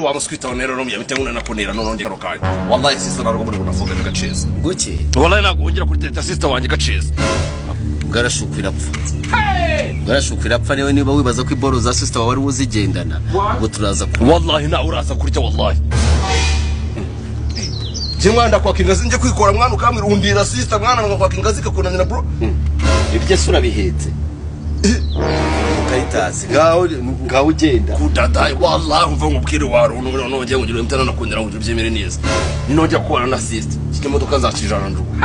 wa muswita onero no myamite nguna nakunira no nongera rokanye wallahi sister narugo muri kunafunga gaceza guke wallahi naguhungira kuri teta sister wanje gaceza garashukira apfa garashukira apfa niwe niba wibaza ko iboro za sister wawe ari uzigendana ngo turaza wallahi na uraza kurya wallahi Jimwanda kwa kingazi nje kwikora mwana ukamwirundira sister mwana ngo kwa kingazi kakunanira bro ibyo sura bihetse kayitazi ngaho ugenda kudadaye wallahi umva ngubwire waro nongeye ngire mutana nakundira ngo byemere neza ninojya kubana na sister kike modoka zacijana njugo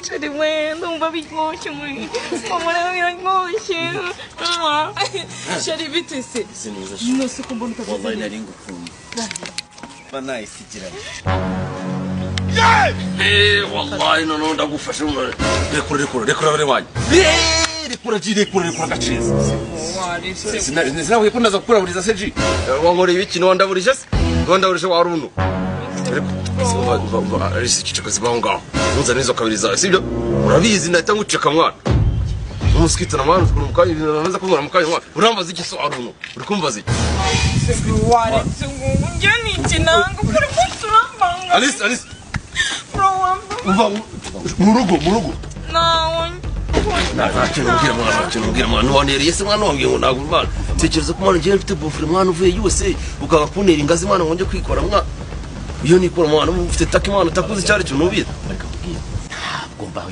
Jadi não vai bigote mãe. Como não vai bigote. Jadi bitese. Nossa como não tá wallahi nari ngukunda bana isigira wallahi no ndagufasha rekura bere wanyu rekura gaceza sinari wikundaza gukura buriza seji wangoreye ibiki no ndaburije se ndaburije wa runo arisi kicakazi baho nzana izo kabiriza sibyo urabizi ndahita nguceka mwana umuskita na mwana kumukanye naza kubura mukanye mwana urambaza iki so aruno uri kumbaza iki wari tungu njani kinanga kuri kuturamba Alice uva murugo nawe ntabwira mwana waneriye se mwana wangiye ngo ntabwo mwana tekereza ko mwana ngiye mfite bofre mwana uvuye yose ukaba kunera ingazi mwana wonje kwikora mwana iyo nikora mwana ufite taki mwana takuzi cyari cyo nubiza ntabwo mbaho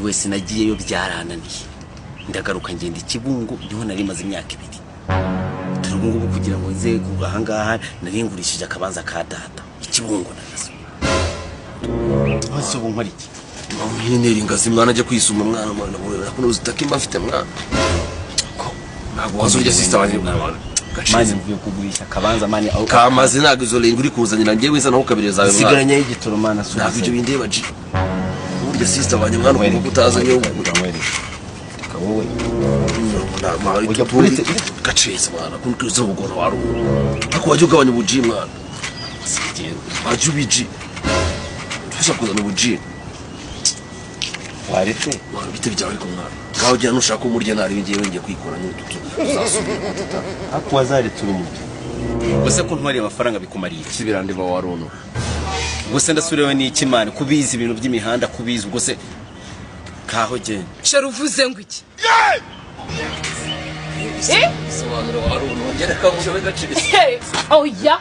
US nagiyeyo byarananiye ndagaruka ngenda ikibungo niho nari maze imyaka 2 turubungo kugira ngo nze kugahangaha nari ngurishije akabanza ka data ikibungo narazo hasi ubu nkari iki nkenera ingazi mwana ajya kwisuma mwana burera kuno uzitaki mba mfite mwana ntabwo wazurya sister wanjye mwana mani mvuye kugurisha akabanza mani aho kamaze ntabwo izo lengo uri kuzanira ngiye wiza naho kabireza zawe mwana sigaranye y'igitoro mana so ntabwo ibyo bindeba ji burya sister wanjye mwana uko kutazanye wowe ujya polite gaceza mwana kunkiza ubugoro waro ako wajya ugabanya ubuji mwana wajya ubiji tushaka kuzana ubuji warete mwana bite byawe ariko mwana ngaho ujya nushaka umurye nari ngiye wengeye kwikora n'ututu uzasubira ako wazaretse urumuti gusa ko ntwari amafaranga bikumariye sibirande ba warono gusa ndasurewe n'iki mani kubiza ibintu by'imihanda kubiza ubwo se kaho genda sharuvuze ngo iki sobanura warono ngere kabuze we gaciriza oya